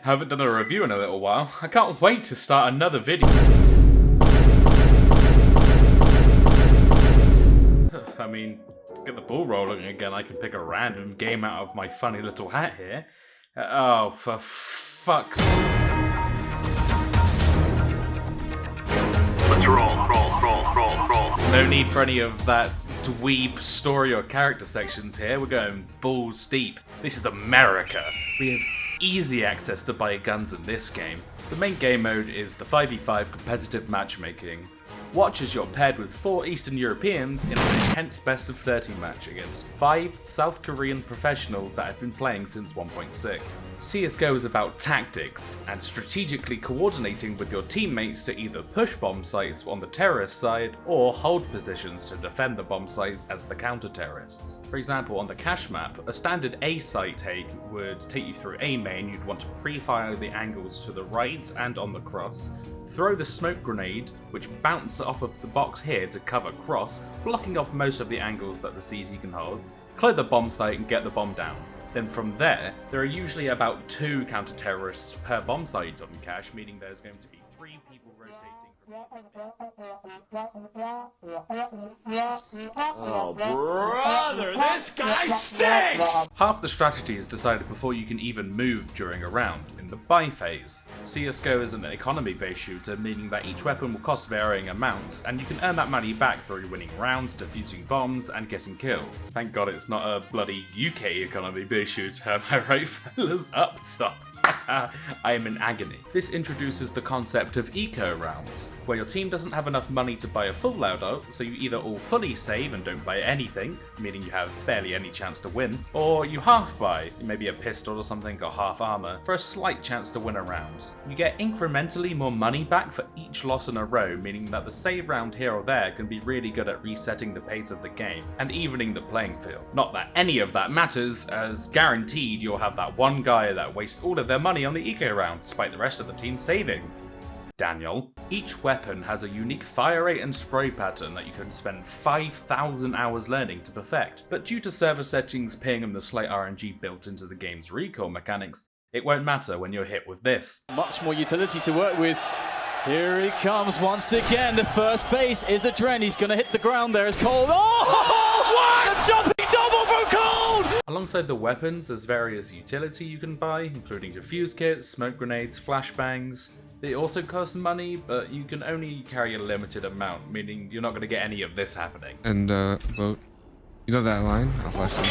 Haven't done a review in a little while. I can't wait to start another video. I mean, get the ball rolling again. I can pick a random game out of my funny little hat here. Oh, for fuck's sake. Let's roll. No need for any of that dweeb story or character sections here. We're going balls deep. This is America. We have easy access to buy guns in this game. The main game mode is the 5v5 competitive matchmaking. Watch as you're paired with 4 Eastern Europeans in an intense best of 30 match against 5 South Korean professionals that have been playing since 1.6. CSGO is about tactics and strategically coordinating with your teammates to either push bomb sites on the terrorist side or hold positions to defend the bomb sites as the counter-terrorists. For example, on the cache map, a standard A site take would take you through A main. You'd want to pre-fire the angles to the right and on the cross, throw the smoke grenade, which bounces off of the box here to cover cross, blocking off most of the angles that the CT can hold, clear the bomb site and get the bomb down. Then from there are usually about 2 counter-terrorists per bomb site on cache, meaning there's going to be 3 people rotating Oh, brother, this guy stinks! Half the strategy is decided before you can even move during a round, in the buy phase. CSGO is an economy-based shooter, meaning that each weapon will cost varying amounts, and you can earn that money back through winning rounds, defusing bombs, and getting kills. Thank God it's not a bloody UK economy-based shooter, am I right, fellas? Up top. I am in agony. This introduces the concept of eco rounds, where your team doesn't have enough money to buy a full loadout, so you either all fully save and don't buy anything, meaning you have barely any chance to win, or you half buy, maybe a pistol or something or half armor, for a slight chance to win a round. You get incrementally more money back for each loss in a row, meaning that the save round here or there can be really good at resetting the pace of the game and evening the playing field. Not that any of that matters, as guaranteed you'll have that one guy that wastes all of their money on the eco round, despite the rest of the team saving. Daniel. Each weapon has a unique fire rate and spray pattern that you can spend 5,000 hours learning to perfect, but due to server settings, ping, and the slight RNG built into the game's recoil mechanics, it won't matter when you're hit with this. Much more utility to work with. Here he comes once again. The first base is a Dren. He's going to hit the ground there as Cold. Oh, what? A jumping double from Cold! Alongside the weapons, there's various utility you can buy, including defuse kits, smoke grenades, flashbangs. They also cost money, but you can only carry a limited amount, meaning you're not going to get any of this happening. And vote. You know that line? I'll flash him.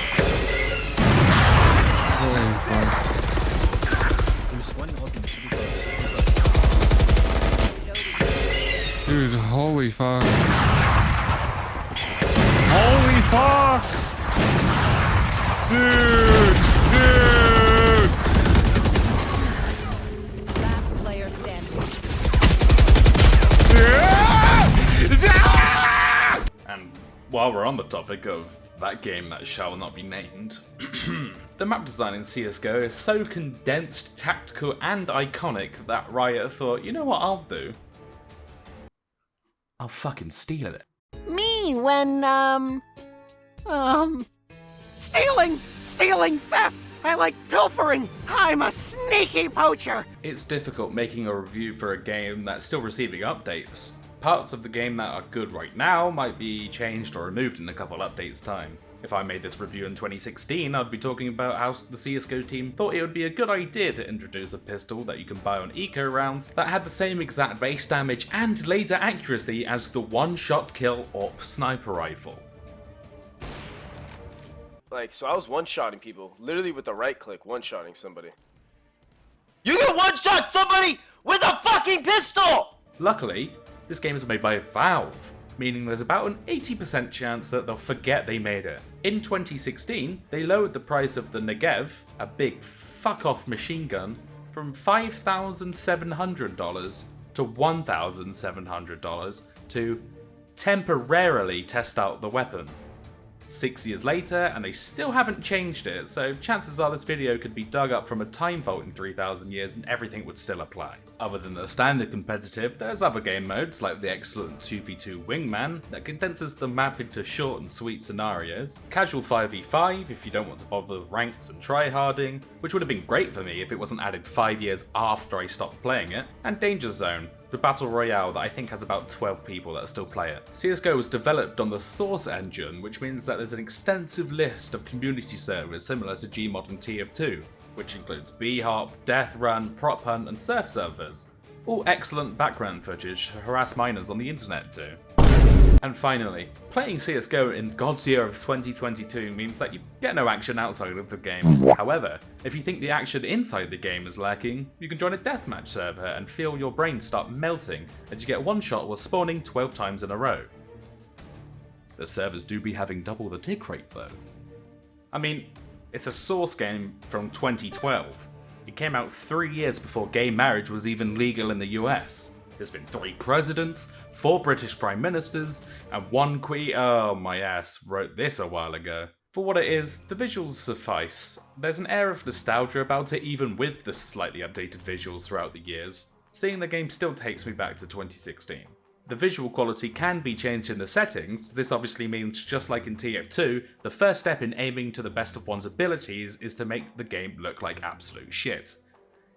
Dude, holy fuck. Holy fuck! Dude! Last player standing. And while we're on the topic of that game that shall not be named, the map design in CSGO is so condensed, tactical, and iconic that Riot thought, you know what I'll do? I'll fucking steal it. Me when, stealing, theft. I like pilfering. I'm a sneaky poacher. It's difficult making a review for a game that's still receiving updates. Parts of the game that are good right now might be changed or removed in a couple updates' time. If I made this review in 2016, I'd be talking about how the CSGO team thought it would be a good idea to introduce a pistol that you can buy on eco rounds that had the same exact base damage and laser accuracy as the one-shot kill AWP sniper rifle. Like, so I was one-shotting people, literally with the right click, one-shotting somebody. You can one-shot somebody with a fucking pistol! Luckily, this game is made by Valve, meaning there's about an 80% chance that they'll forget they made it. In 2016, they lowered the price of the Negev, a big fuck-off machine gun, from $5,700 to $1,700 to temporarily test out the weapon. 6 years later, and they still haven't changed it, so chances are this video could be dug up from a time vault in 3,000 years and everything would still apply. Other than the standard competitive, there's other game modes like the excellent 2v2 Wingman that condenses the map into short and sweet scenarios, casual 5v5 if you don't want to bother with ranks and tryharding, which would have been great for me if it wasn't added 5 years after I stopped playing it, and Danger Zone, the battle royale that I think has about 12 people that still play it. CSGO was developed on the Source engine, which means that there's an extensive list of community servers similar to Gmod and TF2, which includes B-Hop, Death Run, Prop Hunt and Surf servers. All excellent background footage to harass minors on the internet too. And finally, playing CSGO in God's year of 2022 means that you get no action outside of the game. However, if you think the action inside the game is lacking, you can join a deathmatch server and feel your brain start melting as you get one shot while spawning 12 times in a row. The servers do be having double the tick rate though. I mean, it's a Source game from 2012. It came out 3 years before gay marriage was even legal in the US. There's been 3 presidents, 4 British prime ministers, and 1 queen. Oh, my ass wrote this a while ago. For what it is, the visuals suffice. There's an air of nostalgia about it even with the slightly updated visuals throughout the years. Seeing the game still takes me back to 2016. The visual quality can be changed in the settings. This obviously means, just like in TF2, the first step in aiming to the best of one's abilities is to make the game look like absolute shit.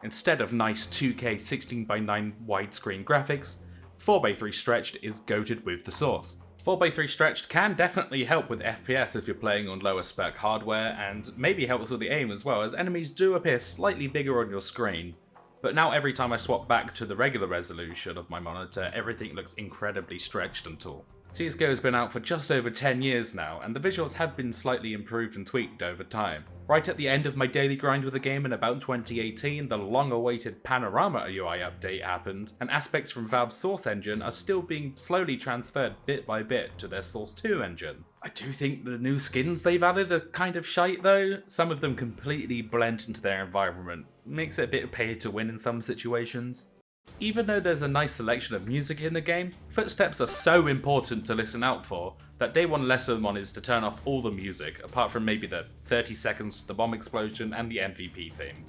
Instead of nice 2K 16:9 widescreen graphics, 4x3 stretched is goated with the Source. 4x3 stretched can definitely help with FPS if you're playing on lower spec hardware, and maybe helps with the aim as well, as enemies do appear slightly bigger on your screen. But now every time I swap back to the regular resolution of my monitor, everything looks incredibly stretched and tall. CSGO has been out for just over 10 years now, and the visuals have been slightly improved and tweaked over time. Right at the end of my daily grind with the game in about 2018, the long-awaited Panorama UI update happened, and aspects from Valve's Source engine are still being slowly transferred bit by bit to their Source 2 engine. I do think the new skins they've added are kind of shite though. Some of them completely blend into their environment. Makes it a bit pay to win in some situations. Even though there's a nice selection of music in the game, footsteps are so important to listen out for that day one lesson one is to turn off all the music, apart from maybe the 30 seconds to the bomb explosion and the MVP theme.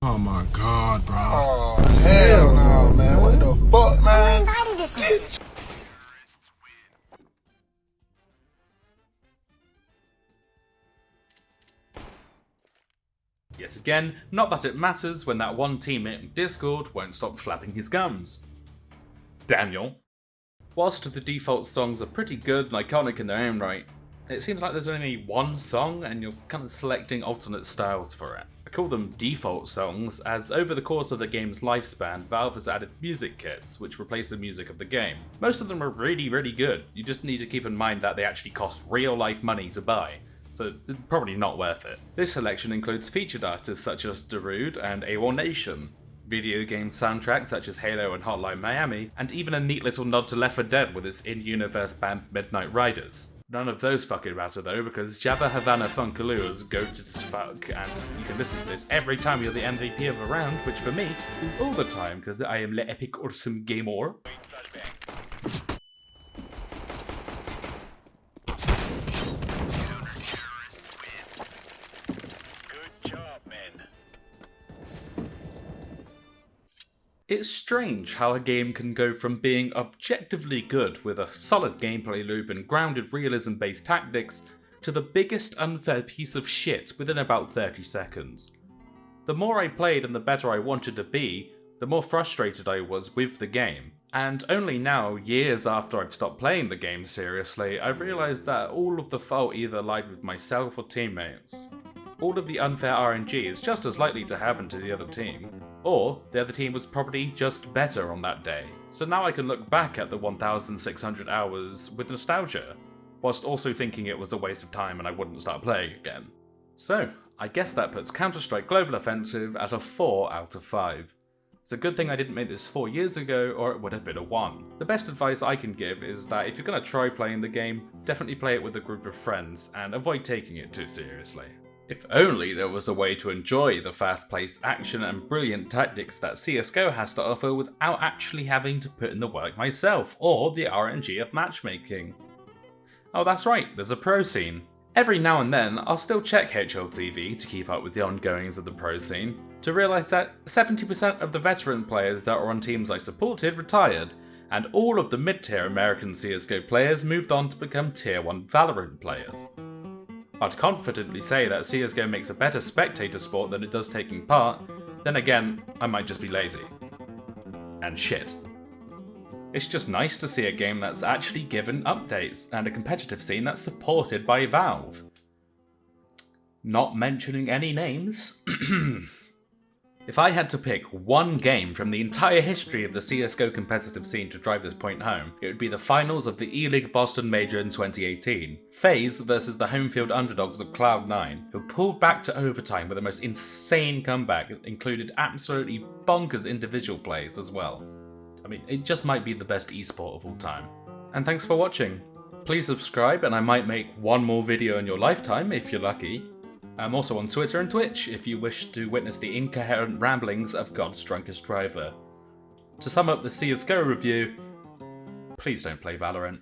Oh my god, bro. Oh, hell no, man. What the fuck, man? Yet again, not that it matters when that one teammate in Discord won't stop flapping his gums. Daniel. Whilst the default songs are pretty good and iconic in their own right, it seems like there's only one song and you're kind of selecting alternate styles for it. I call them default songs, as over the course of the game's lifespan, Valve has added music kits, which replace the music of the game. Most of them are really good, you just need to keep in mind that they actually cost real life money to buy, so it's probably not worth it. This selection includes featured artists such as Darude and AWOL Nation, video game soundtracks such as Halo and Hotline Miami, and even a neat little nod to Left 4 Dead with its in-universe band Midnight Riders. None of those fucking matter though, because Java Havana Funkaloo is goated as fuck, and you can listen to this every time you're the MVP of a round, which for me is all the time, because I am le epic awesome gamer. It's strange how a game can go from being objectively good with a solid gameplay loop and grounded realism-based tactics to the biggest unfair piece of shit within about 30 seconds. The more I played and the better I wanted to be, the more frustrated I was with the game. And only now, years after I've stopped playing the game seriously, I've realised that all of the fault either lied with myself or teammates. All of the unfair RNG is just as likely to happen to the other team, or the other team was probably just better on that day. So now I can look back at the 1,600 hours with nostalgia, whilst also thinking it was a waste of time and I wouldn't start playing again. So, I guess that puts Counter-Strike Global Offensive at a 4 out of 5. It's a good thing I didn't make this 4 years ago, or it would have been a 1. The best advice I can give is that if you're going to try playing the game, definitely play it with a group of friends and avoid taking it too seriously. If only there was a way to enjoy the fast-paced action and brilliant tactics that CSGO has to offer without actually having to put in the work myself, or the RNG of matchmaking. Oh, that's right, there's a pro scene. Every now and then, I'll still check HLTV to keep up with the ongoings of the pro scene, to realise that 70% of the veteran players that are on teams I supported retired, and all of the mid-tier American CSGO players moved on to become Tier 1 Valorant players. I'd confidently say that CSGO makes a better spectator sport than it does taking part, then again, I might just be lazy. And shit. It's just nice to see a game that's actually given updates, and a competitive scene that's supported by Valve. Not mentioning any names. If I had to pick one game from the entire history of the CSGO competitive scene to drive this point home, it would be the finals of the E-League Boston Major in 2018. FaZe versus the home field underdogs of Cloud9, who pulled back to overtime with the most insane comeback that included absolutely bonkers individual plays as well. I mean, it just might be the best esport of all time. And thanks for watching. Please subscribe and I might make one more video in your lifetime if you're lucky. I'm also on Twitter and Twitch if you wish to witness the incoherent ramblings of God's drunkest driver. To sum up the CSGO review, please don't play Valorant.